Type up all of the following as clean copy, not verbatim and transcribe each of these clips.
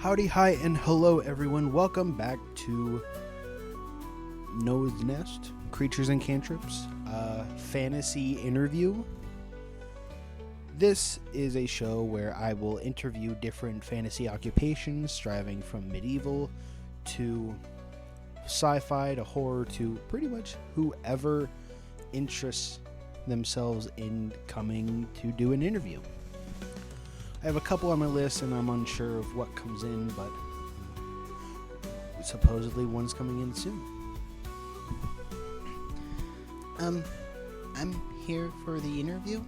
Howdy, hi, and hello, everyone. Welcome back to Noah's Nest, Creatures and Cantrips, fantasy interview. This is a show where I will interview different fantasy occupations, striving from medieval to sci-fi to horror to pretty much whoever interests themselves in coming to do an interview. I have a couple on my list and I'm unsure of what comes in, but supposedly one's coming in soon. I'm here for the interview.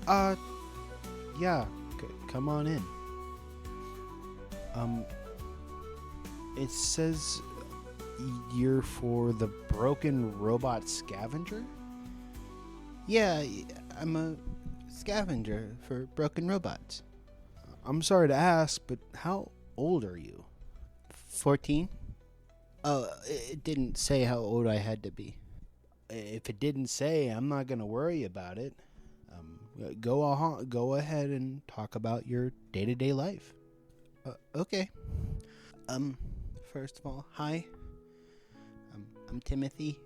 Yeah, come on in. It says you're for the Broken Robot Scavenger? Yeah, I'm a scavenger for broken robots. I'm sorry to ask, but how old are you? 14? Oh, it didn't say how old I had to be. If it didn't say, I'm not going to worry about it. Go ahead and talk about your day-to-day life. Okay. First of all, hi. I'm Timothy,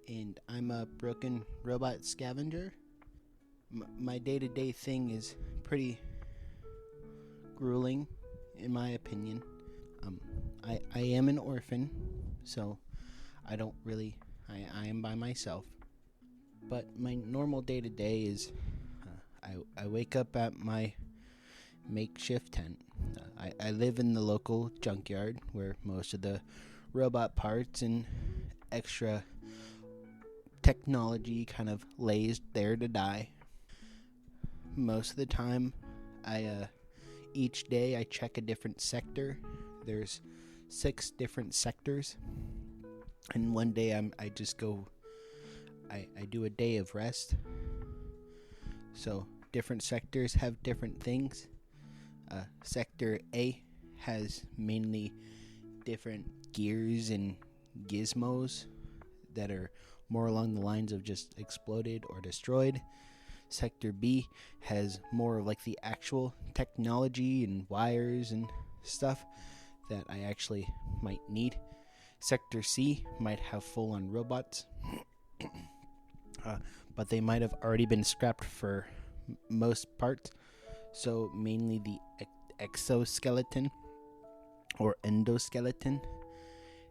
and I'm a broken robot scavenger. My day-to-day thing is pretty grueling, in my opinion. I am an orphan, so I don't really... I am by myself. But my normal day-to-day is... I wake up at my makeshift tent. I live in the local junkyard, where most of the robot parts and extra technology kind of lays there to die. Most of the time, each day I check a different sector. There's 6 different sectors, and one day I just go. I do a day of rest. So different sectors have different things. Sector A has mainly different gears and gizmos that are more along the lines of just exploded or destroyed. Sector B has more of like the actual technology and wires and stuff that I actually might need. Sector C might have full-on robots, but they might have already been scrapped for most parts. So mainly the exoskeleton or endoskeleton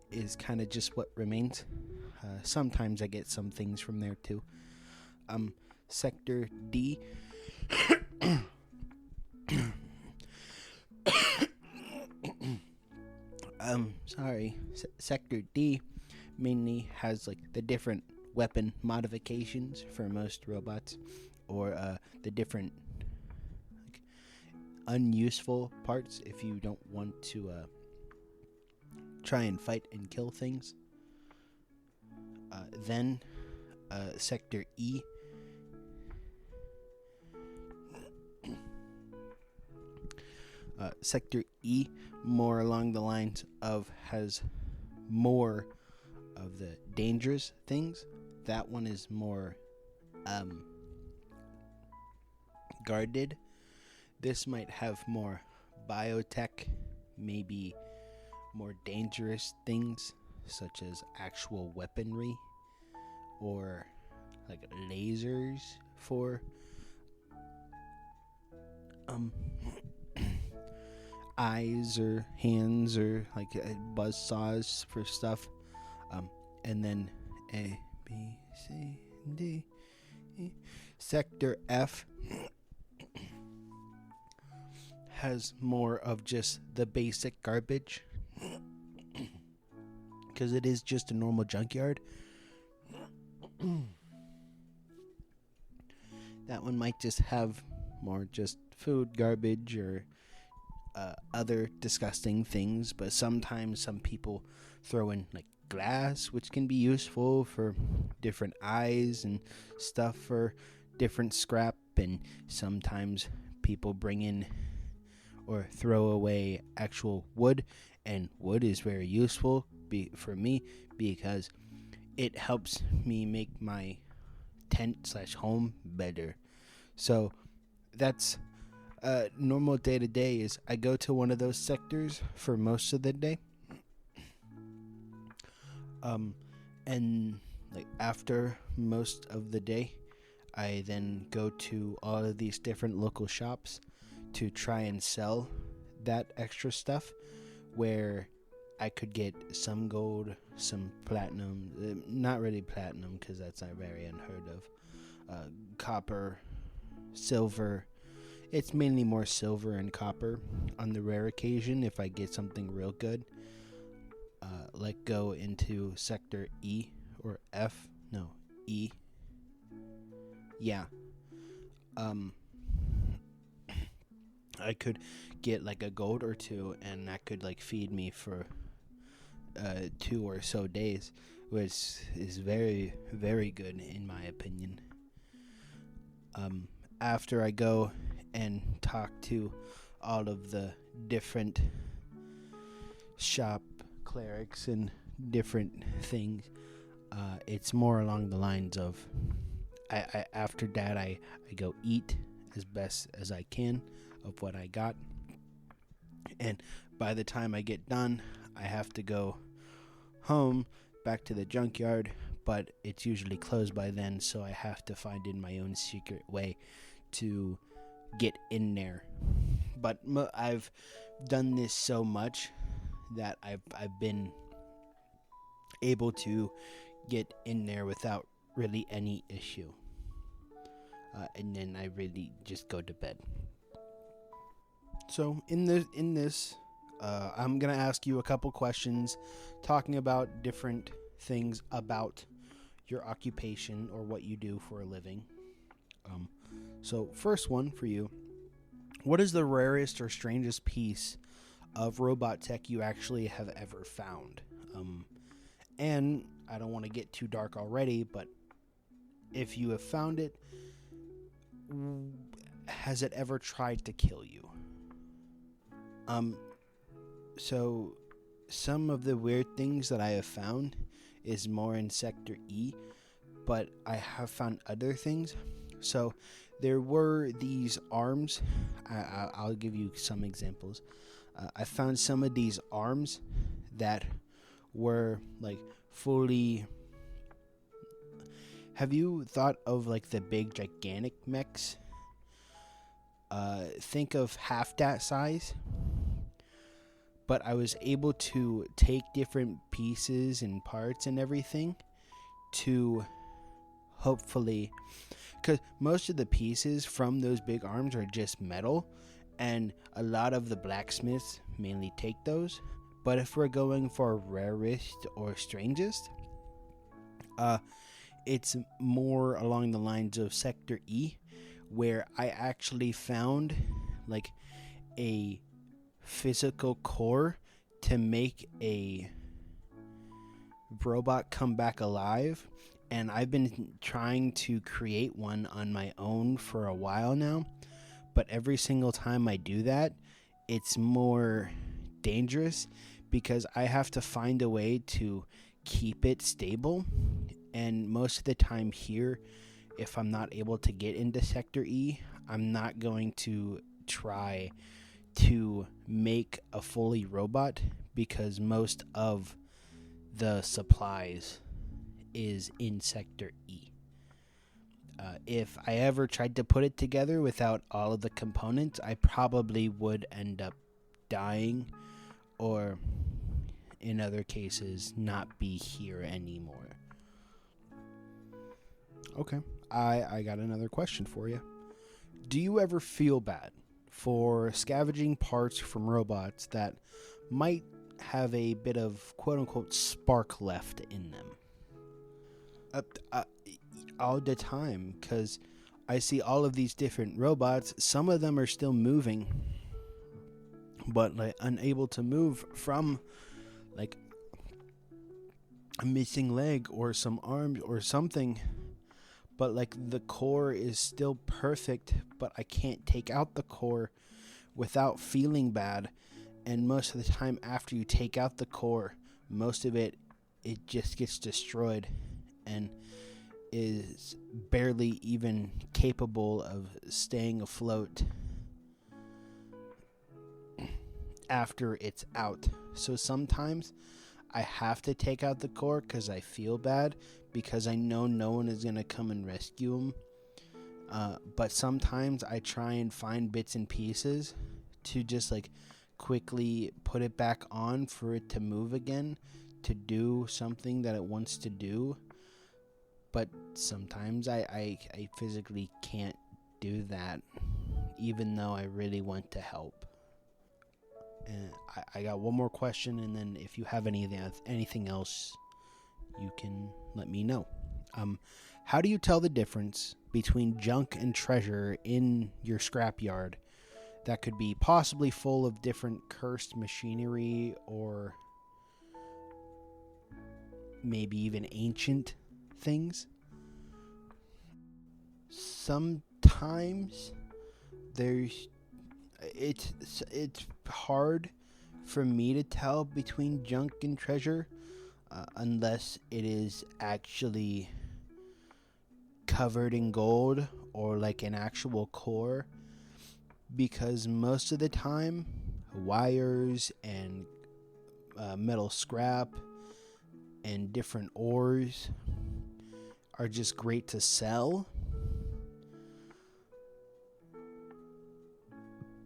is kind of just what remains. Sometimes I get some things from there too. Sector D Sector D mainly has like the different weapon modifications for most robots, or the different like, unuseful parts if you don't want to try and fight and kill things. Then Sector E Sector E, more along the lines of, has more of the dangerous things. That one is more guarded. This might have more biotech, maybe more dangerous things such as actual weaponry or like lasers for eyes or hands, or like buzz saws for stuff. And then A, B, C, D, E. Sector F has more of just the basic garbage, because it is just a normal junkyard. That one might just have more just food garbage or other disgusting things, but sometimes some people throw in like glass, which can be useful for different eyes and stuff for different scrap, and sometimes people bring in or throw away actual wood, and wood is very useful for me because it helps me make my tent/home better. So that's normal day to day is I go to one of those sectors for most of the day. And like after most of the day, I then go to all of these different local shops to try and sell that extra stuff, where I could get some gold, some platinum, not really platinum because that's not very unheard of, copper, silver. It's mainly more silver and copper on the rare occasion if I get something real good. Like go into sector E or F, no, E. Yeah. I could get like a gold or two, and that could like feed me for 2 or so days, which is very, very good in my opinion. After I go and talk to all of the different shop clerics and different things, it's more along the lines of I after that I go eat as best as I can of what I got, and by the time I get done I have to go home back to the junkyard, but it's usually closed by then, so I have to find in my own secret way to get in there. But I've done this so much that I've been able to get in there without really any issue, and then I really just go to bed. So in this, I'm gonna ask you a couple questions, talking about different things about your occupation or what you do for a living. So first one for you: what is the rarest or strangest piece of robot tech you actually have ever found? And I don't want to get too dark already, but if you have found it, has it ever tried to kill you? So some of the weird things that I have found is more in Sector E, but I have found other things. So there were these arms. I'll give you some examples. I found some of these arms that were like fully... Have you thought of like the big gigantic mechs? Think of half that size. But I was able to take different pieces and parts and everything to hopefully... Because most of the pieces from those big arms are just metal, and a lot of the blacksmiths mainly take those. But if we're going for rarest or strangest, it's more along the lines of Sector E, where I actually found like a physical core to make a robot come back alive, and I've been trying to create one on my own for a while now, but every single time I do that, it's more dangerous because I have to find a way to keep it stable, and most of the time here, if I'm not able to get into Sector E, I'm not going to try to make a fully robot because most of the supplies is in Sector E. If I ever tried to put it together without all of the components, I probably would end up dying, or in other cases not be here anymore. Okay, I got another question for you. Do you ever feel bad for scavenging parts from robots that might have a bit of quote-unquote spark left in them? All the time, because I see all of these different robots. Some of them are still moving, but like unable to move from like a missing leg or some arms or something. But like the core is still perfect, but I can't take out the core without feeling bad. And most of the time after you take out the core, most of it just gets destroyed and is barely even capable of staying afloat. after it's out. So sometimes I have to take out the core because I feel bad, because I know no one is going to come and rescue him. But sometimes I try and find bits and pieces to just like quickly put it back on for it to move again, to do something that it wants to do. But sometimes I physically can't do that, even though I really want to help. And I got one more question, and then if you have anything else, you can let me know. How do you tell the difference between junk and treasure in your scrapyard that could be possibly full of different cursed machinery or maybe even ancient things? Sometimes it's hard for me to tell between junk and treasure unless it is actually covered in gold or like an actual core, because most of the time wires and metal scrap and different ores are just great to sell,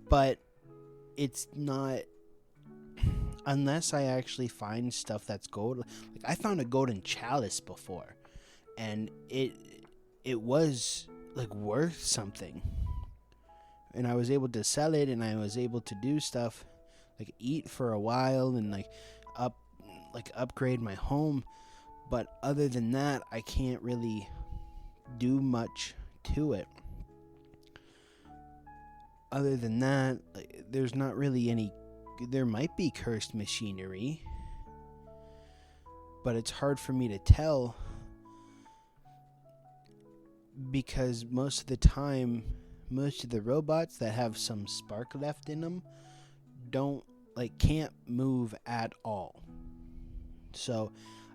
but it's not unless I actually find stuff that's gold. Like I found a golden chalice before, and it was like worth something, and I was able to sell it, and I was able to do stuff like eat for a while and upgrade my home. But other than that, I can't really do much to it. Other than that, there's not really any. There might be cursed machinery, but it's hard for me to tell, because most of the time, most of the robots that have some spark left in them can't move at all. So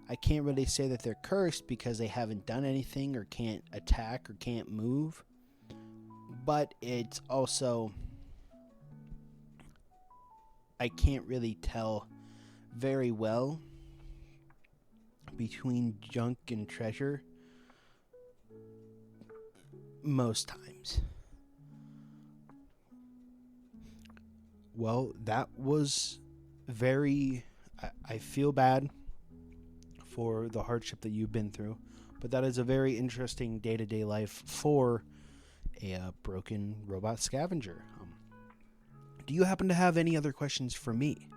I can't really say that they're cursed because they haven't done anything or can't attack or can't move. But it's also, I can't really tell very well between junk and treasure most times. Well, that was very... I feel bad for the hardship that you've been through, but that is a very interesting day-to-day life for a broken robot scavenger. Do you happen to have any other questions for me?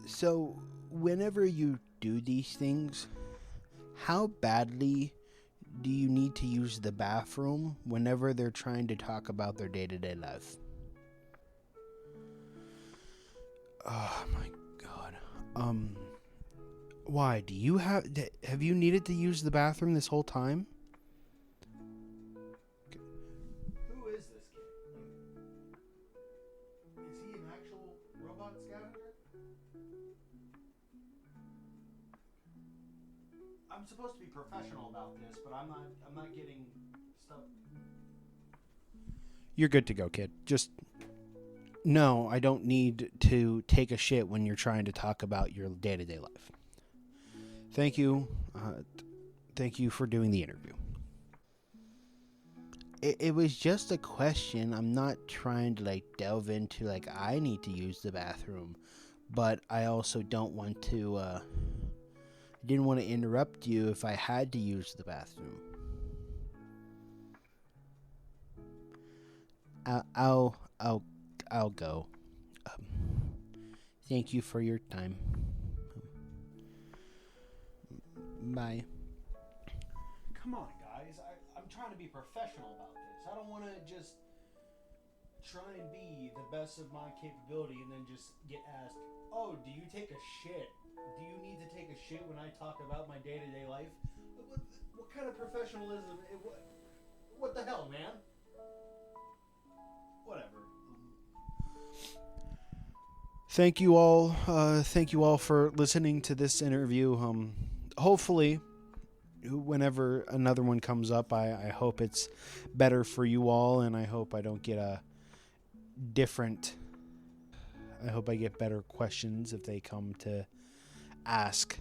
So whenever you do these things, how badly do you need to use the bathroom whenever they're trying to talk about their day-to-day life? Oh my god. Why do you have you needed to use the bathroom this whole time? Who is this kid? Is he an actual robot scavenger? I'm supposed to be professional about this, but I'm not getting stuff. You're good to go, kid. Just no, I don't need to take a shit when you're trying to talk about your day-to-day life. Thank you. Thank you for doing the interview. It was just a question. I'm not trying to delve into I need to use the bathroom, but I also don't want to didn't want to interrupt you if I had to use the bathroom. I'll go. Thank you for your time. Bye. Come on, guys. I'm trying to be professional about this. I don't want to just try and be the best of my capability and then just get asked, oh, do you take a shit? Do you need to take a shit when I talk about my day-to-day life? What kind of professionalism? What the hell, man? Whatever. Thank you all. Thank you all for listening to this interview. Hopefully, whenever another one comes up, I hope it's better for you all, and I hope I don't get different. I hope I get better questions if they come to ask.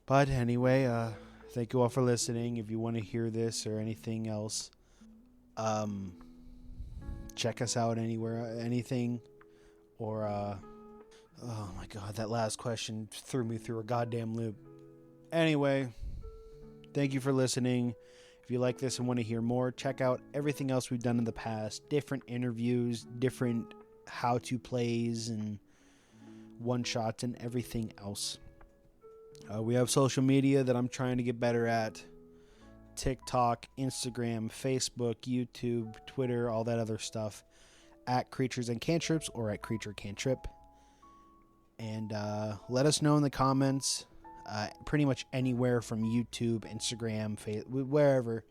But anyway, thank you all for listening. If you want to hear this or anything else, check us out anywhere, anything, or, oh my god, that last question threw me through a goddamn loop. Anyway, thank you for listening. If you like this and want to hear more, check out everything else we've done in the past. Different interviews, different how-to plays, and one-shots, and everything else. We have social media that I'm trying to get better at. TikTok, Instagram, Facebook, YouTube, Twitter, all that other stuff. At Creatures and Cantrips or at Creature Cantrip. And let us know in the comments. Pretty much anywhere from YouTube, Instagram, Facebook, wherever.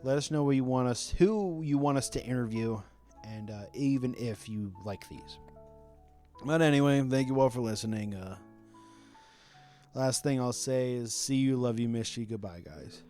Let us know who you want us to interview, and even if you like these. But anyway, thank you all for listening. Last thing I'll say is see you, love you, miss you. Goodbye, guys.